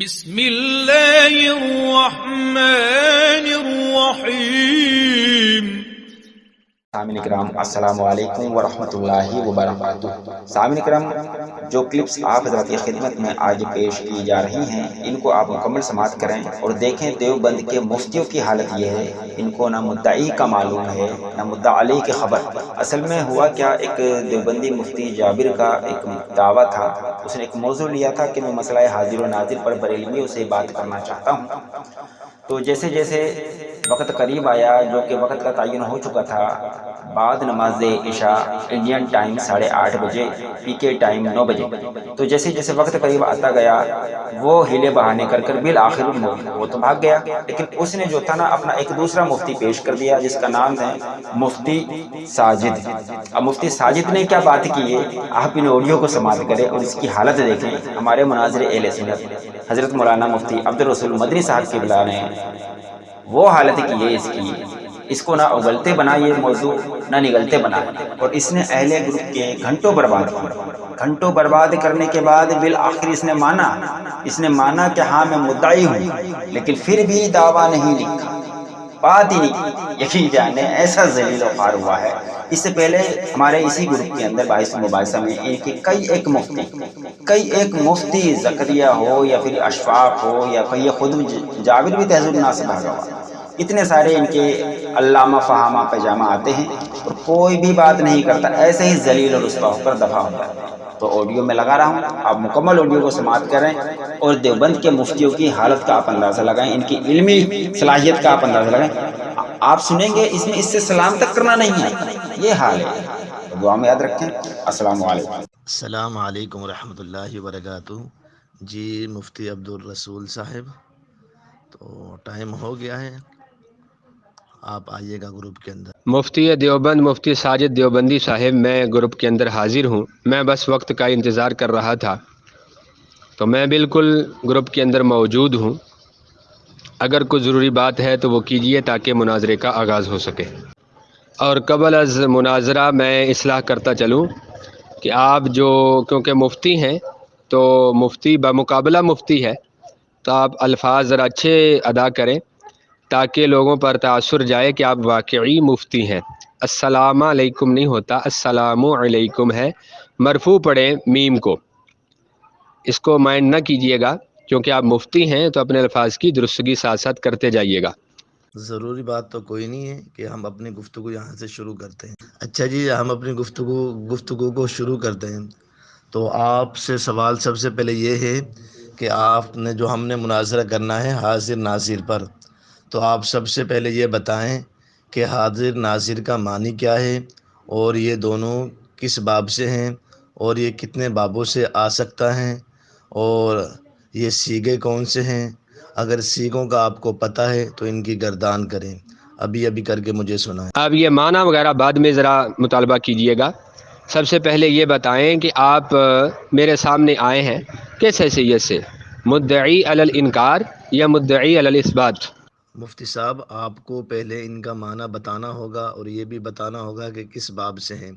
بسم اللہ الرحمن الرحیم۔ سامعین کرام السلام علیکم ورحمۃ اللہ وبرکاتہ۔ سامعین کرام، جو کلپس آپ حضرات کی خدمت میں آج پیش کی جا رہی ہیں ان کو آپ مکمل سماعت کریں اور دیکھیں دیوبند کے مفتیوں کی حالت یہ ہے، ان کو نہ مدعی کا معلوم ہے نہ مدعا علیہ کی خبر۔ اصل میں ہوا کیا، ایک دیوبندی مفتی جابر کا ایک دعویٰ تھا، اس نے ایک موضوع لیا تھا کہ میں مسئلہ حاضر و ناظر پر بریلویوں سے بات کرنا چاہتا ہوں۔ تو جیسے جیسے وقت قریب آیا، جو کہ وقت کا تعین ہو چکا تھا، بعد نماز عشاء انڈین ٹائم 8:30 بجے، پی کے ٹائم 9 بجے، تو جیسے جیسے وقت قریب آتا گیا وہ ہیلے بہانے کر بالآخر وہ تو بھاگ گیا، لیکن اس نے جو تھا نا اپنا ایک دوسرا مفتی پیش کر دیا جس کا نام ہے مفتی ساجد۔ اب مفتی ساجد نے کیا بات کی ہے، آپ ان آڈیو کو سماعت کریں اور اس کی حالت دیکھیں۔ ہمارے مناظر اہل سنت حضرت مولانا مفتی عبدالرسول مدنی صاحب کے بلا نے وہ حالت کی ہے اس کو نہ اگلتے بنا یہ موضوع، نہ نگلتے بنا، اور اس نے اہل گروپ کے گھنٹوں برباد کرنے کے بعد بالآخر اس نے مانا کہ ہاں میں مدعی ہوں، لیکن پھر بھی دعویٰ نہیں لکھا، بات ہی نہیں کی۔ یقین جانے ایسا ذلیل و خوار ہوا ہے۔ اس سے پہلے ہمارے اسی گروپ کے اندر باعث مباحثہ میں ان کے کئی ایک مفتی زکریا ہو یا پھر اشفاق ہو یا پھر یہ خود جابر بھی تہذیب الناس سے بھاگا ہوا، اتنے سارے ان کے علامہ فہامہ پیجامہ آتے ہیں اور کوئی بھی بات نہیں کرتا، ایسے ہی ذلیل اور رسوا ہو کر دفع ہو جاتا ہے۔ تو آڈیو میں لگا رہا ہوں، آپ مکمل آڈیو کو سماعت کریں اور دیوبند کے مفتیوں کی حالت کا آپ اندازہ لگائیں، ان کی علمی صلاحیت کا آپ اندازہ لگائیں۔ آپ سنیں گے اس میں اس سے سلام تک کرنا نہیں ہے، یہ حال ہے۔ دعا میں یاد رکھیں۔ السلام علیکم۔ السلام علیکم ورحمۃ اللہ وبرکاتہ۔ جی مفتی عبدالرسول صاحب، تو ٹائم ہو گیا ہے، آپ آئیے گا گروپ کے اندر۔ مفتی دیوبند مفتی ساجد دیوبندی صاحب، میں گروپ کے اندر حاضر ہوں۔ میں بس وقت کا انتظار کر رہا تھا، تو میں بالکل گروپ کے اندر موجود ہوں۔ اگر کوئی ضروری بات ہے تو وہ کیجیے تاکہ مناظرے کا آغاز ہو سکے۔ اور قبل از مناظرہ میں اصلاح کرتا چلوں کہ آپ جو کیونکہ مفتی ہیں تو مفتی بمقابلہ مفتی ہے، تو آپ الفاظ ذرا اچھے ادا کریں تاکہ لوگوں پر تاثر جائے کہ آپ واقعی مفتی ہیں۔ السلام علیکم نہیں ہوتا، السلام علیکم ہے، مرفوع پڑھیں میم کو، اس کو مائنڈ نہ کیجیے گا، کیونکہ آپ مفتی ہیں تو اپنے الفاظ کی درستگی ساتھ ساتھ کرتے جائیے گا۔ ضروری بات تو کوئی نہیں ہے کہ ہم اپنی گفتگو یہاں سے شروع کرتے ہیں۔ اچھا جی، ہم اپنی گفتگو کو شروع کرتے ہیں۔ تو آپ سے سوال سب سے پہلے یہ ہے کہ آپ نے جو ہم نے مناظرہ کرنا ہے حاضر ناظر پر، تو آپ سب سے پہلے یہ بتائیں کہ حاضر ناظر کا معنی کیا ہے، اور یہ دونوں کس باب سے ہیں، اور یہ کتنے بابوں سے آ سکتا ہے، اور یہ سیغے کون سے ہیں۔ اگر سیغوں کا آپ کو پتہ ہے تو ان کی گردان کریں، ابھی کر کے مجھے سنائیں۔ اب یہ معنی وغیرہ بعد میں ذرا مطالبہ کیجیے گا۔ سب سے پہلے یہ بتائیں کہ آپ میرے سامنے آئے ہیں کس حیثیت سے، مدعی علی الانکار یا مدعی علی الاثبات؟ مفتی صاحب، آپ کو پہلے ان کا معنی بتانا ہوگا اور یہ بھی بتانا ہوگا کہ کس باب سے ہیں،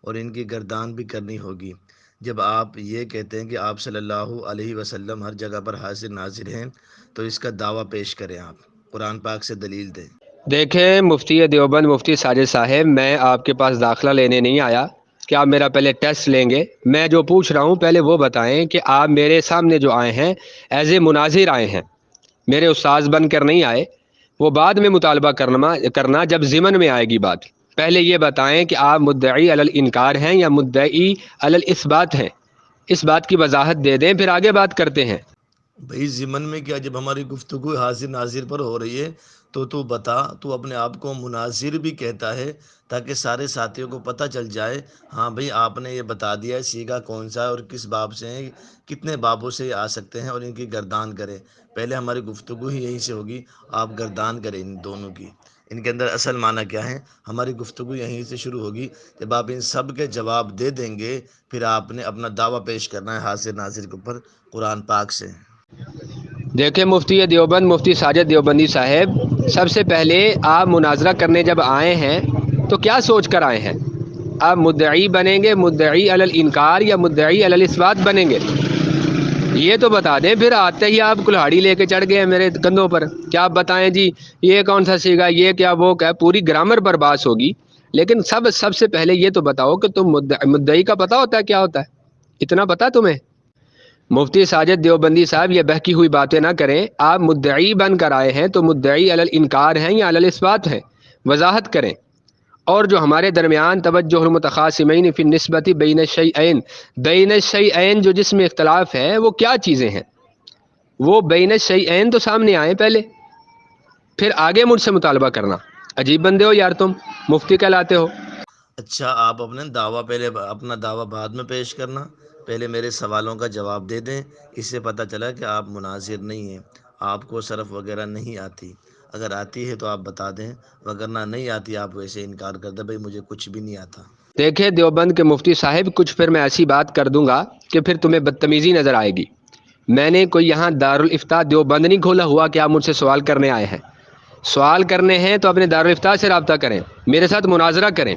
اور ان کی گردان بھی کرنی ہوگی۔ جب آپ یہ کہتے ہیں کہ آپ صلی اللہ علیہ وسلم ہر جگہ پر حاضر ناظر ہیں، تو اس کا دعویٰ پیش کریں، آپ قرآن پاک سے دلیل دیں۔ دیکھیں مفتی دیوبند مفتی ساجد صاحب، میں آپ کے پاس داخلہ لینے نہیں آیا کہ آپ میرا پہلے ٹیسٹ لیں گے۔ میں جو پوچھ رہا ہوں پہلے وہ بتائیں کہ آپ میرے سامنے جو آئے ہیں ایز اے مناظر آئے ہیں، میرے استاذ بن کر نہیں آئے، وہ بعد میں مطالبہ کرنا جب ضمن میں آئے گی بات۔ پہلے یہ بتائیں کہ آپ مدعی علی الانکار ہیں یا مدعی علی الاثبات ہیں، اس بات کی وضاحت دے دیں، پھر آگے بات کرتے ہیں۔ بھائی ضمن میں کیا، جب ہماری گفتگو حاضر ناظر پر ہو رہی ہے تو بتا، تو اپنے آپ کو مناظر بھی کہتا ہے تاکہ سارے ساتھیوں کو پتہ چل جائے، ہاں بھئی آپ نے یہ بتا دیا ہے سیغہ کون سا ہے اور کس باب سے ہیں، کتنے بابوں سے یہ آ سکتے ہیں، اور ان کی گردان کریں۔ پہلے ہماری گفتگو ہی یہیں سے ہوگی، آپ گردان کریں ان دونوں کی، ان کے اندر اصل معنی کیا ہے۔ ہماری گفتگو یہیں سے شروع ہوگی، جب آپ ان سب کے جواب دے دیں گے پھر آپ نے اپنا دعویٰ پیش کرنا ہے حاضر ناظر کے اوپر قرآن پاک سے۔ دیکھیں مفتی دیوبند مفتی ساجد دیوبندی صاحب، سب سے پہلے آپ مناظرہ کرنے جب آئے ہیں تو کیا سوچ کر آئے ہیں؟ آپ مدعی بنیں گے، مدعی علی الانکار یا مدعی علی الاثبات بنیں گے؟ یہ تو بتا دیں، پھر آتے ہی آپ کلہاڑی لے کے چڑھ گئے میرے کندھوں پر کیا آپ بتائیں جی یہ کون سا سیگا، یہ کیا وہ کیا، پوری گرامر پر بحث ہوگی. لیکن سب سے پہلے یہ تو بتاؤ کہ تم مدعی کا پتہ ہوتا ہے کیا ہوتا ہے؟ اتنا پتہ تمہیں؟ مفتی ساجد دیوبندی صاحب یہ بہکی ہوئی باتیں نہ کریں. آپ مدعی بن کر آئے ہیں تو مدعی علی الانکار ہیں یا علی الاثبات ہے؟ وضاحت کریں. اور جو ہمارے درمیان توجہ المتخاصمین فی النسبت بین الشیئین جو جس میں اختلاف ہے وہ کیا چیزیں ہیں؟ وہ بین الشیئین تو سامنے آئے پہلے، پھر آگے مجھ سے مطالبہ کرنا. عجیب بندے ہو یار تم، مفتی کہلاتے ہو. اچھا آپ اپنے دعویٰ پہلے اپنا دعویٰ بعد میں پیش کرنا، پہلے میرے سوالوں کا جواب دے دیں. اس سے پتہ چلا کہ آپ مناظر نہیں ہیں، آپ کو صرف وغیرہ نہیں آتی. اگر آتی ہے تو آپ بتا دیں، وگرنہ نہیں آتی آپ ویسے انکار کر دیں بھائی مجھے کچھ بھی نہیں آتا. دیکھیں دیوبند کے مفتی صاحب، کچھ پھر میں ایسی بات کر دوں گا کہ پھر تمہیں بدتمیزی نظر آئے گی. میں نے کوئی یہاں دارالافتاء دیوبند نہیں کھولا ہوا کہ آپ مجھ سے سوال کرنے آئے ہیں. سوال کرنے ہیں تو اپنے دارالافتاء سے رابطہ کریں، میرے ساتھ مناظرہ کریں.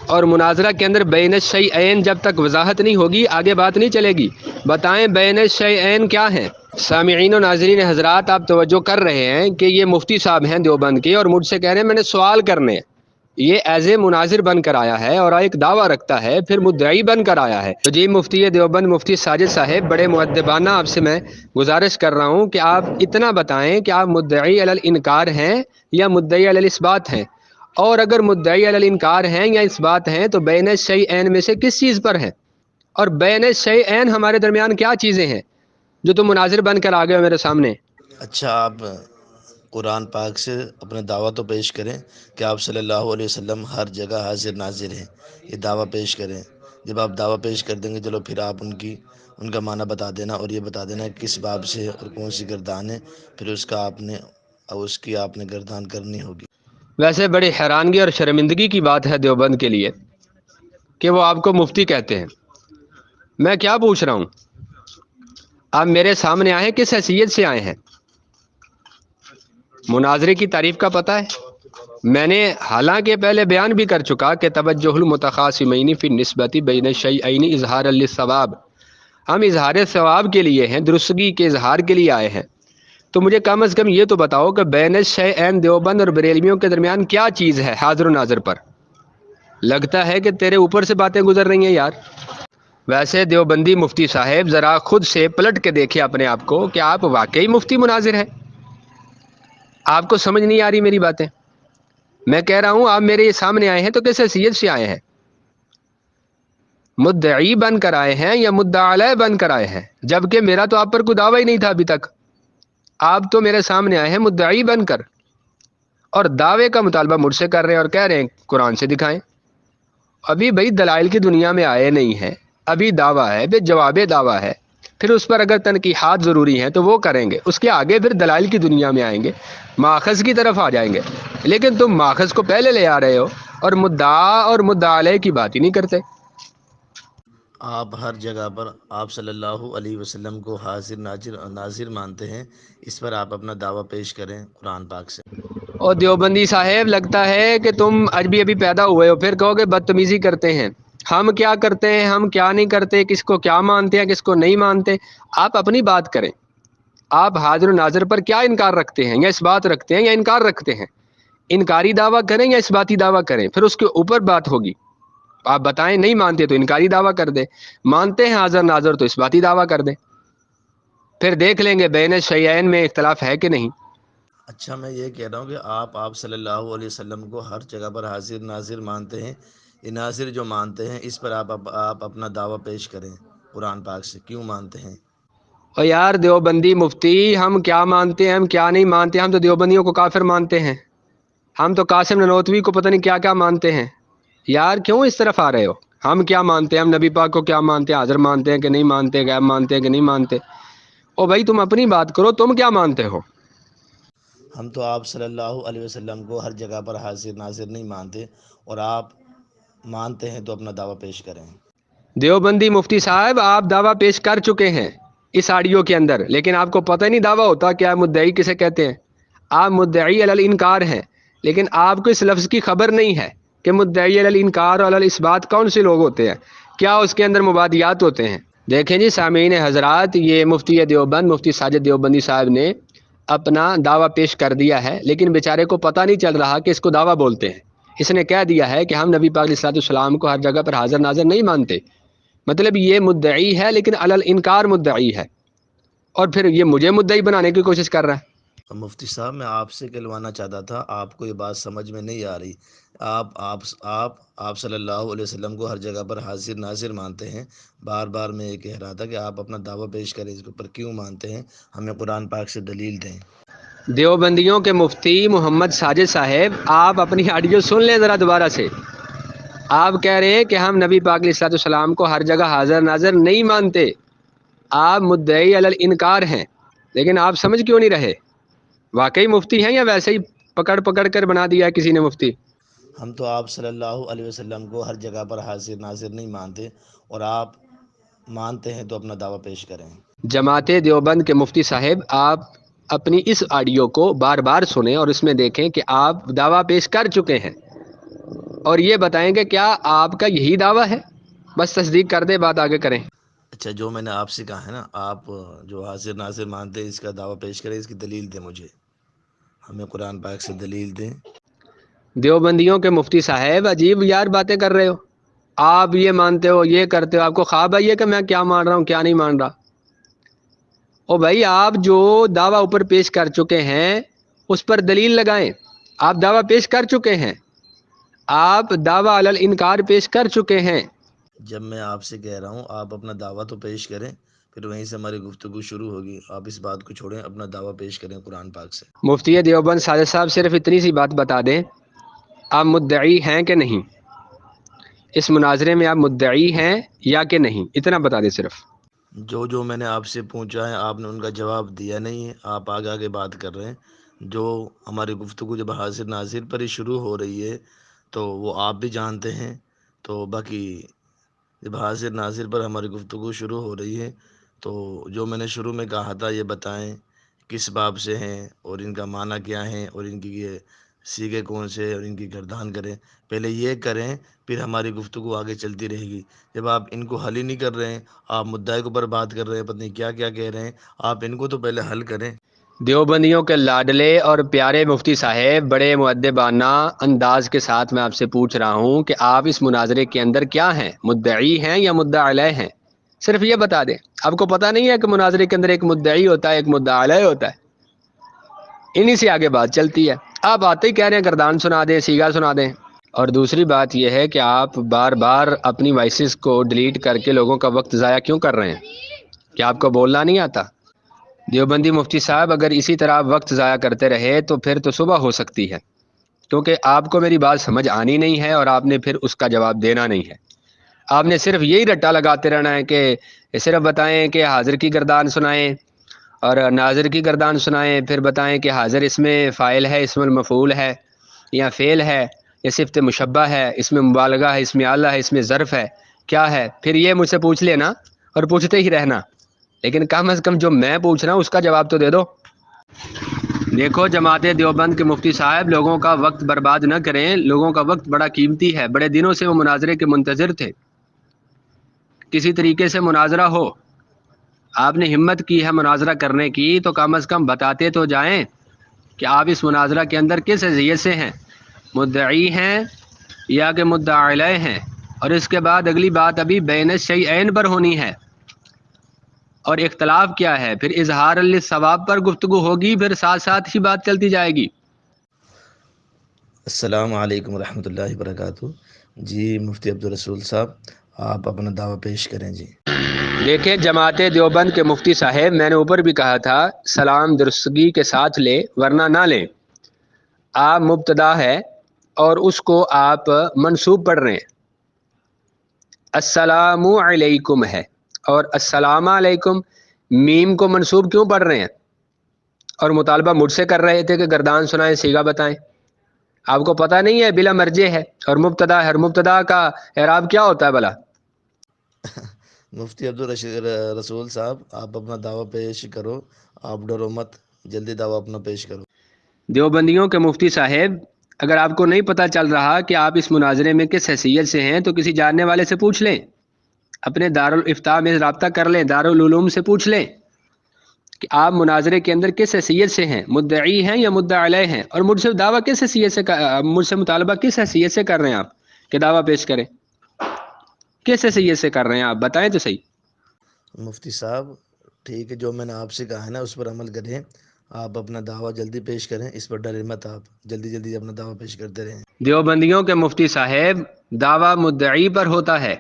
اور مناظرہ کے اندر بین الشیئین جب تک وضاحت نہیں ہوگی آگے بات نہیں چلے گی. بتائیں بین الشیئین کیا ہیں؟ سامعین و ناظرین حضرات، آپ توجہ کر رہے ہیں کہ یہ مفتی صاحب ہیں دیوبند کے اور مجھ سے کہہ رہے ہیں میں نے سوال کرنے ہیں. یہ ایز اے مناظر بن کر آیا ہے اور ایک دعویٰ رکھتا ہے، پھر مدعی بن کر آیا ہے. تو جی مفتی دیوبند مفتی ساجد صاحب، بڑے مؤدبانہ آپ سے میں گزارش کر رہا ہوں کہ آپ اتنا بتائیں کہ آپ مدعی علی الانکار ہیں یا مدعی علی الاثبات ہیں. اور اگر مدعی علی الانکار ہیں یا اثبات ہیں تو بین الشیئین میں سے کس چیز پر ہیں؟ اور بین الشیئین ہمارے درمیان کیا چیزیں ہیں جو تم مناظر بن کر آ گئے ہو میرے سامنے؟ اچھا آپ قرآن پاک سے اپنے دعویٰ تو پیش کریں کہ آپ صلی اللہ علیہ وسلم ہر جگہ حاضر ناظر ہیں. یہ دعویٰ پیش کریں. جب آپ دعویٰ پیش کر دیں گے چلو پھر آپ ان کا معنی بتا دینا اور یہ بتا دینا کس باب سے اور کون سی گردان ہے، پھر اس کی آپ نے گردان کرنی ہوگی. ویسے بڑی حیرانگی اور شرمندگی کی بات ہے دیوبند کے لیے کہ وہ آپ کو مفتی کہتے ہیں. میں کیا پوچھ رہا ہوں؟ آپ میرے سامنے آئے کس حیثیت سے آئے ہیں؟ مناظرے کی تعریف کا پتہ ہے؟ میں نے حالانکہ پہلے بیان بھی کر چکا کہ توجہ المتخاصمین فی النسبت بین الشیئین اظہار للثواب، ہم اظہار ثواب کے لیے ہیں، درستگی کے اظہار کے لیے آئے ہیں. تو مجھے کم از کم یہ تو بتاؤ کہ بین الشیئین دیوبند اور بریلویوں کے درمیان کیا چیز ہے حاضر و ناظر پر؟ لگتا ہے کہ تیرے اوپر سے باتیں گزر رہی ہیں یار. ویسے دیوبندی مفتی صاحب ذرا خود سے پلٹ کے دیکھیں اپنے آپ کو کہ آپ واقعی مفتی مناظر ہیں. آپ کو سمجھ نہیں آ رہی میری باتیں؟ میں کہہ رہا ہوں آپ میرے سامنے آئے ہیں تو کس حیثیت سے آئے ہیں؟ مدعی بن کر آئے ہیں یا مدعا علیہ بن کر آئے ہیں؟ جبکہ میرا تو آپ پر کوئی دعویٰ ہی نہیں تھا ابھی تک. آپ تو میرے سامنے آئے ہیں مدعی بن کر اور دعوے کا مطالبہ مجھ سے کر رہے ہیں اور کہہ رہے ہیں قرآن سے دکھائیں. ابھی بھائی دلائل کی دنیا میں آئے نہیں ہیں، ابھی دعویٰ ہے، پھر جواب دعویٰ ہے، پھر اس پر اگر تنقیحات ضروری ہیں تو وہ کریں گے، اس کے آگے پھر دلائل کی دنیا میں آئیں گے، ماخذ کی طرف آ جائیں گے. لیکن تم ماخذ کو پہلے لے آ رہے ہو اور مدعا اور مدعا علیہ کی بات ہی نہیں کرتے. آپ ہر جگہ پر آپ صلی اللہ علیہ وسلم کو حاضر ناظر مانتے ہیں. اس پر آپ اپنا دعویٰ پیش کریں قرآن پاک سے. اور دیوبندی صاحب لگتا ہے کہ تم ابھی پیدا ہوئے ہو، پھر کہو کہ بدتمیزی کرتے ہیں. ہم کیا کرتے ہیں، ہم کیا نہیں کرتے، کس کو کیا مانتے ہیں، کس کو نہیں مانتے. آپ اپنی بات کریں. آپ حاضر و ناظر پر کیا انکار رکھتے ہیں، یا اس بات رکھتے ہیں یا انکار رکھتے ہیں؟ انکاری دعویٰ کریں یا اس باتی دعویٰ کریں، پھر اس کے اوپر بات ہوگی. آپ بتائیں نہیں مانتے تو انکاری دعویٰ کر دیں، مانتے ہیں حاضر ناظر تو اس باتی دعویٰ کر دیں، پھر دیکھ لیں گے بین الشیئین میں اختلاف ہے کہ نہیں. اچھا میں یہ کہہ رہا ہوں کہ آپ صلی اللہ علیہ وسلم کو ہر جگہ پر حاضر ناظر مانتے ہیں. یہ ناظر جو مانتے ہیں اس پر آپ اپنا دعویٰ پیش کریں قرآن پاک سے، کیوں مانتے ہیں؟ اور یار دیوبندی مفتی، ہم کیا مانتے ہیں ہم کیا نہیں مانتے؟ ہم تو دیوبندیوں کو کافر مانتے ہیں، ہم تو قاسم ننوتوی کو پتہ نہیں کیا کیا مانتے ہیں. یار کیوں اس طرف آ رہے ہو؟ ہم کیا مانتے ہیں، ہم نبی پاک کو کیا مانتے ہیں، حاضر مانتے ہیں کہ نہیں مانتے، غیب مانتے ہیں کہ نہیں مانتے. او بھائی تم اپنی بات کرو، تم کیا مانتے ہو؟ ہم تو آپ صلی اللہ علیہ وسلم کو ہر جگہ پر حاضر ناظر نہیں مانتے، اور آپ مانتے ہیں تو اپنا دعویٰ پیش کریں. دیوبندی مفتی صاحب آپ دعویٰ پیش کر چکے ہیں اس آڈیو کے اندر، لیکن آپ کو پتہ نہیں دعویٰ ہوتا کہ آپ مدعی کسے کہتے ہیں. آپ مدعی علی الانکار ہیں، لیکن آپ کو اس لفظ کی خبر نہیں ہے کہ مدعی علی الانکار اور علی الاثبات کون سے لوگ ہوتے ہیں، کیا اس کے اندر مبادیات ہوتے ہیں. دیکھیں جی سامعین حضرات، یہ مفتی دیوبند مفتی ساجد دیوبندی صاحب نے اپنا دعویٰ پیش کر دیا ہے، لیکن بیچارے کو پتہ نہیں چل رہا کہ اس کو دعویٰ بولتے ہیں۔ اس نے کہہ دیا ہے کہ ہم نبی پاک علیہ الصلوۃ والسلام کو ہر جگہ پر حاضر ناظر نہیں مانتے، مطلب یہ مدعی ہے لیکن علی الانکار مدعی ہے، اور پھر یہ مجھے مدعی بنانے کی کوشش کر رہا ہے۔ مفتی صاحب میں آپ سے کہلوانا چاہتا تھا، آپ کو یہ بات سمجھ میں نہیں آ رہی۔ آپ صلی اللہ علیہ وسلم کو ہر جگہ پر حاضر ناظر مانتے ہیں، بار بار میں یہ کہہ رہا تھا کہ آپ اپنا دعویٰ پیش کریں، اس کے اوپر کیوں مانتے ہیں، ہمیں قرآن پاک سے دلیل دیں۔ دیوبندیوں کے مفتی محمد ساجد صاحب، آپ اپنی آڈیو سن لیں ذرا دوبارہ سے۔ آپ کہہ رہے ہیں کہ ہم نبی پاک علیہ الصلوۃ والسلام کو ہر جگہ حاضر ناظر نہیں مانتے، آپ مدعی علی الانکار ہیں، لیکن آپ سمجھ کیوں نہیں رہے؟ واقعی مفتی ہیں یا ویسے ہی پکڑ پکڑ کر بنا دیا ہے کسی نے مفتی؟ ہم تو آپ صلی اللہ علیہ وسلم کو ہر جگہ پر حاضر ناظر نہیں مانتے، اور آپ مانتے ہیں تو اپنا دعویٰ پیش کریں۔ جماعت دیوبند کے مفتی صاحب، آپ اپنی اس آڈیو کو بار بار سنیں اور اس میں دیکھیں کہ آپ دعویٰ پیش کر چکے ہیں، اور یہ بتائیں کہ کیا آپ کا یہی دعویٰ ہے؟ بس تصدیق کر دے، بات آگے کریں۔ اچھا، جو میں نے آپ سے کہا ہے نا، آپ جو حاضر ناظر مانتے ہیں اس کا دعویٰ پیش کریں، اس کی دلیل دیں مجھے، ہمیں قرآن پاک سے دلیل دیں۔ دیوبندیوں کے مفتی صاحب، عجیب یار باتیں کر رہے ہو، آپ یہ مانتے ہو، یہ کرتے ہو، آپ کو خواب آئی ہے کہ میں کیا مان رہا ہوں کیا نہیں مان رہا؟ او بھائی، آپ جو دعویٰ اوپر پیش کر چکے ہیں اس پر دلیل لگائیں۔ آپ دعویٰ پیش کر چکے ہیں، آپ دعویٰ علی الانکار پیش کر چکے ہیں۔ جب میں آپ سے کہہ رہا ہوں آپ اپنا دعویٰ تو پیش کریں، پھر وہیں سے ہماری گفتگو شروع ہوگی۔ آپ اس بات کو چھوڑیں، اپنا دعویٰ پیش کریں قرآن پاک سے۔ مفتی دیوبند ساجد صاحب، صرف اتنی سی بات بتا دیں، آپ مدعی ہیں کہ نہیں؟ اس مناظرے میں آپ مدعی ہیں یا کہ نہیں، اتنا بتا دیں صرف۔ جو میں نے آپ سے پوچھا ہے آپ نے ان کا جواب دیا نہیں ہے، آپ آگے آگے بات کر رہے ہیں۔ جو ہماری گفتگو جب حاضر ناظر پر ہی شروع ہو رہی ہے تو وہ آپ بھی جانتے ہیں، تو باقی جب حاضر ناظر پر ہماری گفتگو شروع ہو رہی ہے تو جو میں نے شروع میں کہا تھا یہ بتائیں کس باب سے ہیں اور ان کا معنی کیا ہے اور ان کی یہ سیغے کون سے اور ان کی گردان کریں، پہلے یہ کریں، پھر ہماری گفتگو آگے چلتی رہے گی۔ جب آپ ان کو حل ہی نہیں کر رہے ہیں، آپ مدعے کے اوپر بات کر رہے ہیں، پتہ نہیں کیا کیا کہہ رہے ہیں، آپ ان کو تو پہلے حل کریں۔ دیوبندیوں کے لاڈلے اور پیارے مفتی صاحب، بڑے مؤدبانہ انداز کے ساتھ میں آپ سے پوچھ رہا ہوں کہ آپ اس مناظرے کے اندر کیا ہیں، مدعی ہیں یا مدعا علیہ ہیں؟ صرف یہ بتا دیں۔ آپ کو پتہ نہیں ہے کہ مناظرے کے اندر ایک مدعی ہوتا ہے، ایک مدعا علیہ ہوتا ہے؟ انہی سے آگے بات چلتی ہے۔ آپ آتے ہی کہہ رہے ہیں گردان سنا دیں، سیگا سنا دیں۔ اور دوسری بات یہ ہے کہ آپ بار بار اپنی وائسز کو ڈیلیٹ کر کے لوگوں کا وقت ضائع کیوں کر رہے ہیں؟ کیا آپ کو بولنا نہیں آتا؟ دیوبندی مفتی صاحب، اگر اسی طرح وقت ضائع کرتے رہے تو پھر تو صبح ہو سکتی ہے، کیونکہ آپ کو میری بات سمجھ آنی نہیں ہے اور آپ نے پھر اس کا جواب دینا نہیں ہے۔ آپ نے صرف یہی رٹا لگاتے رہنا ہے کہ صرف بتائیں کہ حاضر کی گردان سنائیں اور ناظر کی گردان سنائیں، پھر بتائیں کہ حاضر اس میں فاعل ہے، اسم المفعول ہے یا فعل ہے یا صفت مشبہ ہے، اس میں مبالغہ ہے، اس میں اعلیٰ ہے، اس میں ظرف ہے، کیا ہے؟ پھر یہ مجھ سے پوچھ لینا اور پوچھتے ہی رہنا، لیکن کم از کم جو میں پوچھ رہا ہوں اس کا جواب تو دے دو۔ دیکھو جماعت دیوبند کے مفتی صاحب، لوگوں کا وقت برباد نہ کریں، لوگوں کا وقت بڑا قیمتی ہے، بڑے دنوں سے وہ مناظرے کے منتظر تھے، کسی طریقے سے مناظرہ ہو۔ آپ نے ہمت کی ہے مناظرہ کرنے کی تو کم از کم بتاتے تو جائیں کہ آپ اس مناظرہ کے اندر کس حیثیت سے ہیں، مدعی ہیں یا کہ مدعا علیہ ہیں؟ اور اس کے بعد اگلی بات ابھی بین الشیئین پر ہونی ہے، اور اختلاف کیا ہے، پھر اظہار للصواب پر گفتگو ہوگی، پھر ساتھ ساتھ ہی بات چلتی جائے گی۔ السلام علیکم ورحمۃ اللہ وبرکاتہ۔ جی مفتی عبدالرسول صاحب، آپ اپنا دعویٰ پیش کریں۔ جی دیکھیں جماعت دیوبند کے مفتی صاحب، میں نے اوپر بھی کہا تھا سلام درستگی کے ساتھ لے ورنہ نہ لیں۔ آپ مبتدا ہے اور اس کو آپ منصوب پڑھ رہے ہیں، السلام علیکم ہے، اور السلام علیکم میم کو منصوب کیوں پڑھ رہے ہیں؟ اور مطالبہ مجھ سے کر رہے تھے کہ گردان سنائیں، سیگا بتائیں۔ آپ کو پتہ نہیں ہے بلا مرجع ہے اور مبتدا ہے، اور مبتدا کا اعراب کیا ہوتا ہے بھلا؟ مفتی عبدالرسول صاحب، آپ اپنا دعویٰ پیش کرو، آپ ڈرو مت، جلدی دعویٰ اپنا پیش کرو۔ دیوبندیوں کے مفتی صاحب، اگر آپ کو نہیں پتہ چل رہا کہ آپ اس مناظرے میں کس حیثیت سے ہیں تو کسی جاننے والے سے پوچھ لیں۔ اپنے دارالفتاء میں رابطہ کر لیں، دارالعلوم سے پوچھ لیں کہ آپ مناظرے کے اندر کس حیثیت سے ہیں، مدعی ہیں یا مدعا علیہ ہیں، اور مجھ سے دعویٰ کس حیثیت سے مجھ سے مطالبہ کس حیثیت سے کر رہے ہیں آپ کہ دعویٰ پیش کریں، کس حیثیت سے کر رہے ہیں آپ بتائیں تو صحیح۔ مفتی صاحب ٹھیک ہے، جو میں نے آپ سے کہا ہے نا اس پر عمل کریں، آپ اپنا دعویٰ جلدی پیش کریں، اس پر ڈریں مت، آپ جلدی جلدی اپنا دعویٰ پیش کرتے رہیں۔ دیوبندیوں کے مفتی صاحب دعویٰ مدعی پر ہوتا ہے،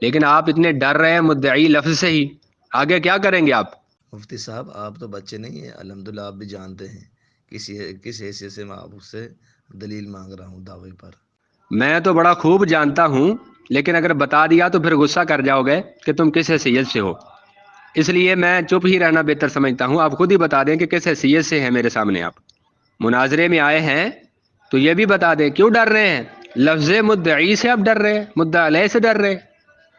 لیکن آپ اتنے ڈر رہے ہیں مدعی لفظ سے ہی، آگے کیا کریں گے آپ؟ مفتی صاحب آپ تو بچے نہیں ہیں، الحمدللہ آپ بھی جانتے ہیں کس حیثیت سے میں آپ سے دلیل مانگ رہا ہوں دعوے پر۔ میں تو بڑا خوب جانتا ہوں، لیکن اگر بتا دیا تو پھر غصہ کر جاؤ گے کہ تم کس حیثیت سے ہو، اس لیے میں چپ ہی رہنا بہتر سمجھتا ہوں۔ آپ خود ہی بتا دیں کہ کس حیثیت سے ہیں میرے سامنے آپ مناظرے میں آئے ہیں، تو یہ بھی بتا دیں کیوں ڈر رہے ہیں۔ لفظ مدعی سے آپ ڈر رہے ہیں، مدعا علیہ سے ڈر رہے ہیں،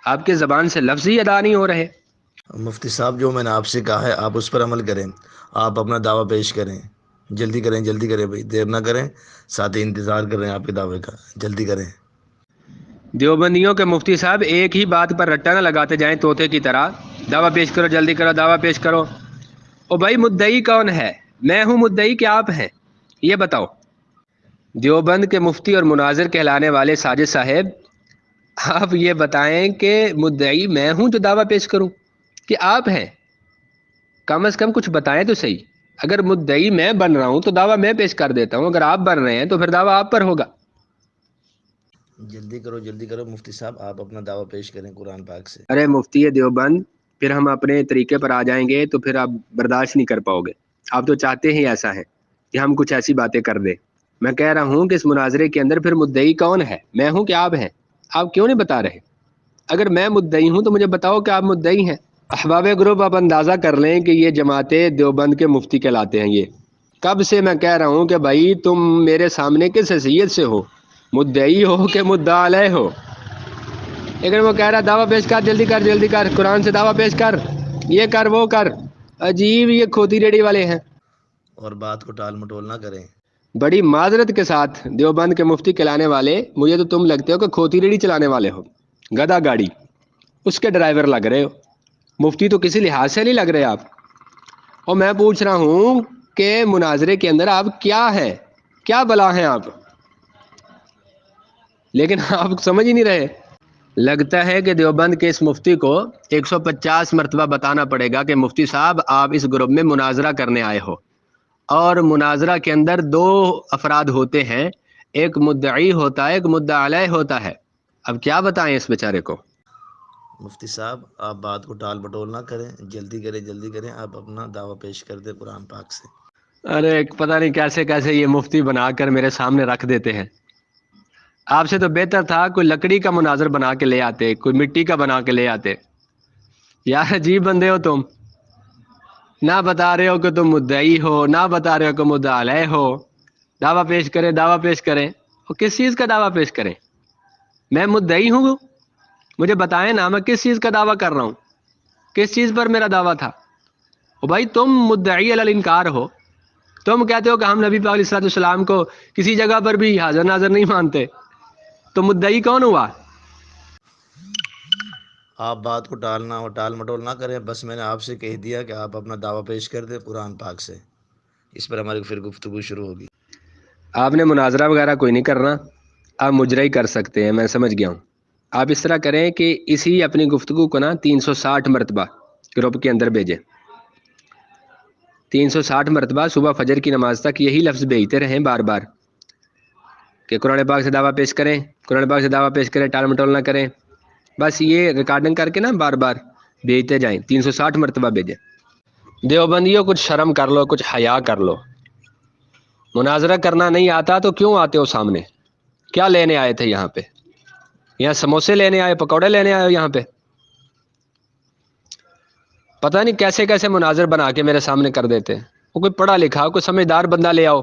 آپ کے زبان سے لفظ ہی ادا نہیں ہو رہے۔ مفتی صاحب جو میں نے آپ سے کہا ہے آپ اس پر عمل کریں، آپ اپنا دعویٰ پیش کریں، جلدی کریں بھائی، دیر نہ کریں، ساتھ ہی انتظار کر رہے ہیں آپ کے دعوے کا، جلدی کریں۔ دیوبندیوں کے مفتی صاحب ایک ہی بات پر رٹا نہ لگاتے جائیں طوطے کی طرح، دعویٰ پیش کرو، جلدی کرو، دعویٰ پیش کرو۔ او بھائی مدعی کون ہے؟ میں ہوں مدعی کہ آپ ہیں؟ یہ بتاؤ۔ دیوبند کے مفتی اور مناظر کہلانے والے ساجد صاحب، آپ یہ بتائیں کہ مدعی میں ہوں جو دعویٰ پیش کروں کہ آپ ہیں؟ کم از کم کچھ بتائیں تو صحیح۔ اگر مدعی میں بن رہا ہوں تو دعویٰ میں پیش کر دیتا ہوں، اگر آپ بن رہے ہیں تو پھر دعویٰ آپ پر ہوگا۔ جلدی کرو مفتی صاحب، آپ اپنا دعویٰ پیش کریں قرآن پاک سے۔ ارے مفتی دیوبند، پھر ہم اپنے طریقے پر آ جائیں گے تو پھر آپ برداشت نہیں کر پاؤ گے۔ آپ تو چاہتے ہی ایسا ہے کہ ہم کچھ ایسی باتیں کر دیں۔ میں کہہ رہا ہوں کہ اس مناظرے کے اندر پھر مدعی کون ہے؟ میں ہوں کہ آپ ہیں؟ آپ کیوں نہیں بتا رہے؟ اگر میں مدعی ہوں تو مجھے بتاؤ کہ آپ مدعی ہیں۔ احباب گروپ آپ اندازہ کر لیں کہ یہ جماعت دیوبند کے مفتی کہلاتے ہیں۔ یہ کب سے میں کہہ رہا ہوں کہ بھائی تم میرے سامنے کس حیثیت سے ہو، مدعی ہو کہ مدعا علیہ ہو؟ لیکن وہ کہہ رہا دعویٰ پیش کر، جلدی کر، قرآن سے دعویٰ پیش کر، یہ کر وہ کر۔ عجیب، یہ کھوتی ریڑھی والے ہیں۔ اور بات کو ٹال مٹول نہ کریں۔ بڑی معذرت کے ساتھ دیوبند کے مفتی کہلانے والے، مجھے تو تم لگتے ہو کہ کھوتی ریڑھی چلانے والے ہو، گدھا گاڑی اس کے ڈرائیور لگ رہے ہو۔ مفتی تو کسی لحاظ سے نہیں لگ رہے آپ۔ اور میں پوچھ رہا ہوں کہ مناظرے کے اندر آپ کیا ہے، کیا بلا ہیں آپ؟ لیکن آپ سمجھ ہی نہیں رہے۔ لگتا ہے کہ دیوبند کے اس مفتی کو 150 مرتبہ بتانا پڑے گا کہ مفتی صاحب آپ اس گروپ میں مناظرہ کرنے آئے ہو، اور مناظرہ کے اندر دو افراد ہوتے ہیں، ایک مدعی ہوتا ہے، ایک مدعا علیہ ہوتا ہے۔ اب کیا بتائیں اس بیچارے کو؟ مفتی صاحب آپ بات کو ٹال مٹول نہ کریں، جلدی کریں، آپ اپنا دعویٰ پیش کر دیں قرآن پاک سے۔ ارے پتہ نہیں کیسے کیسے یہ مفتی بنا کر میرے سامنے رکھ دیتے ہیں۔ آپ سے تو بہتر تھا کوئی لکڑی کا مناظر بنا کے لے آتے، کوئی مٹی کا بنا کے لے آتے۔ یار عجیب بندے ہو تم، نہ بتا رہے ہو کہ تم مدعی ہو، نہ بتا رہے ہو کہ مدعا علیہ ہو۔ دعویٰ پیش کریں، اور کس چیز کا دعویٰ پیش کریں؟ میں مدعی ہوں، مجھے بتائیں نا میں کس چیز کا دعویٰ کر رہا ہوں، کس چیز پر میرا دعویٰ تھا؟ او بھائی تم مدعی علی الانکار ہو، تم کہتے ہو کہ ہم نبی پاک علیہ الصلوۃ والسلام کو کسی جگہ پر بھی حاضر ناظر نہیں مانتے، تو مدعی کون ہوا؟ آپ بات کو ٹال مٹول نہ کریں، بس میں نے آپ سے کہہ دیا کہ آپ اپنا دعویٰ پیش کر دیں قرآن پاک سے، اس پر ہماری پھر گفتگو شروع ہوگی۔ آپ نے مناظرہ وغیرہ کوئی نہیں کرنا، آپ مجرا ہی کر سکتے ہیں، میں سمجھ گیا ہوں۔ آپ اس طرح کریں کہ اسی اپنی گفتگو کو نا 360 مرتبہ گروپ کے اندر بھیجیں، 360 مرتبہ صبح فجر کی نماز تک یہی لفظ بھیجتے رہیں بار بار کہ قرآن پاک سے دعویٰ پیش کریں، قرآن پاک سے دعویٰ پیش کریں، ٹال مٹول نہ کریں۔ بس یہ ریکارڈنگ کر کے نا بار بار بھیجتے جائیں، 360 مرتبہ بھیجیں۔ دیوبندیوں کچھ شرم کر لو، کچھ حیا کر لو۔ مناظرہ کرنا نہیں آتا تو کیوں آتے ہو سامنے؟ کیا لینے آئے تھے یہاں پہ؟ یہاں سموسے لینے آئے، پکوڑے لینے آئے ہو یہاں پہ؟ پتہ نہیں کیسے کیسے مناظر بنا کے میرے سامنے کر دیتے ہیں۔ وہ کوئی پڑھا لکھا ہو، کوئی سمجھدار بندہ لے آؤ۔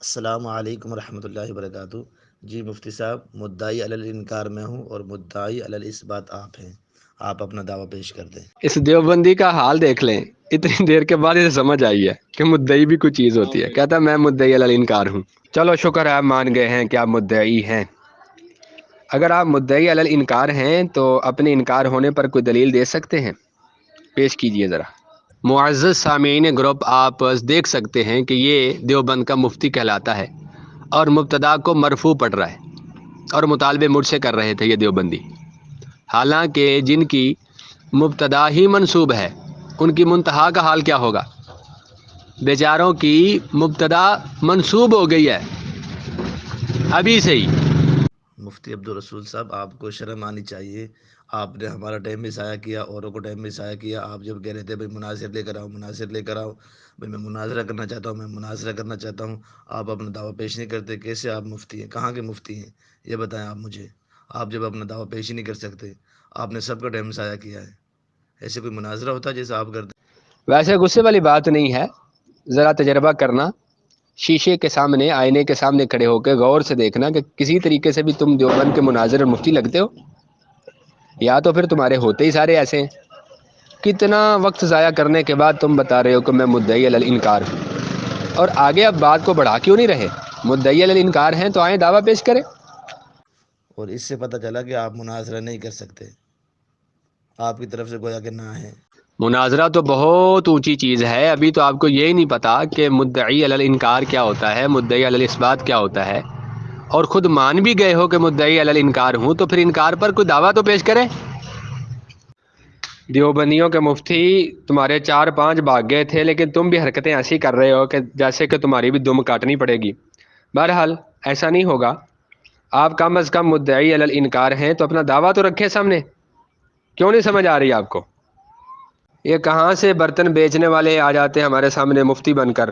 السلام علیکم ورحمۃ اللہ وبرکاتہ۔ جی مفتی صاحب، مدعی علی الانکار میں ہوں اور مدعی علی الاثبات آپ ہیں، آپ اپنا دعویٰ پیش کر دیں۔ اس دیوبندی کا حال دیکھ لیں، اتنی دیر کے بعد اسے سمجھ آئی ہے کہ مدعی بھی کوئی چیز ہوتی ہے۔ کہتا ہے میں مدعی علی الانکار ہوں۔ چلو شکر ہے آپ مان گئے ہیں کہ آپ مدعی ہیں۔ اگر آپ مدعی علی الانکار ہیں تو اپنے انکار ہونے پر کوئی دلیل دے سکتے ہیں؟ پیش کیجئے ذرا۔ معزز سامعین گروپ، آپ دیکھ سکتے ہیں کہ یہ دیوبند کا مفتی کہلاتا ہے اور مبتدا کو مرفوع پڑھ رہا ہے اور مطالبے مجھ سے کر رہے تھے یہ دیوبندی، حالانکہ جن کی مبتدا ہی منصوب ہے ان کی منتہا کا حال کیا ہوگا؟ بیچاروں کی مبتدا منصوب ہو گئی ہے ابھی سے ہی۔ مفتی عبدالرسول صاحب، آپ کو شرم آنی چاہیے، آپ نے ہمارا ٹائم بھی ضائع کیا، اوروں کو ٹائم بھی ضائع کیا۔ آپ جب کہہ رہے تھے بھائی مناظر لے کر آؤ، مناظر لے کر آؤ، بھائی میں مناظرہ کرنا چاہتا ہوں، میں مناظرہ کرنا چاہتا ہوں، آپ اپنا دعویٰ پیش نہیں کرتے۔ کیسے آپ مفتی ہیں؟ کہاں کے مفتی ہیں یہ بتائیں آپ مجھے۔ آپ جب اپنا دعویٰ پیش ہی نہیں کر سکتے، آپ نے سب کا ٹائم ضائع کیا ہے۔ ایسے کوئی مناظرہ ہوتا ہے جیسا آپ کرتے؟ ویسے غصے والی بات نہیں ہے، ذرا تجربہ کرنا، شیشے کے سامنے، آئینے کے سامنے کھڑے ہو کے غور سے دیکھنا کہ کسی طریقے سے بھی تم دیوبند کے مناظر اور مفتی لگتے ہو، یا تو پھر تمہارے ہوتے ہی سارے ایسے ہیں۔ کتنا وقت ضائع کرنے کے بعد تم بتا رہے ہو کہ میں مدعی علی الانکار ہوں، اور آگے اب بات کو بڑھا کیوں نہیں رہے؟ مدعی علی الانکار ہیں تو آئیں دعویٰ پیش کریں۔ اور اس سے پتہ چلا کہ آپ مناظرہ نہیں کر سکتے، آپ کی طرف سے گویا کہ نہ ہے۔ مناظرہ تو بہت اونچی چیز ہے، ابھی تو آپ کو یہی نہیں پتا کہ مدعی علی الانکار کیا ہوتا ہے، مدعی علی الاثبات کیا ہوتا ہے، اور خود مان بھی گئے ہو کہ مدعی علی الانکار ہوں، تو پھر انکار پر کوئی دعویٰ تو پیش کریں۔ دیوبندیوں کے مفتی تمہارے 4-5 بھاگ گئے تھے، لیکن تم بھی حرکتیں ایسی کر رہے ہو کہ جیسے کہ تمہاری بھی دم کاٹنی پڑے گی۔ بہرحال ایسا نہیں ہوگا، آپ کم از کم مدعی علی الانکار ہیں تو اپنا دعویٰ تو رکھیں سامنے۔ کیوں نہیں سمجھ آ رہی آپ کو؟ یہ کہاں سے برتن بیچنے والے آ جاتے ہیں ہمارے سامنے مفتی بن کر،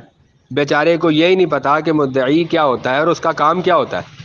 بیچارے کو یہی نہیں پتا کہ مدعی کیا ہوتا ہے اور اس کا کام کیا ہوتا ہے۔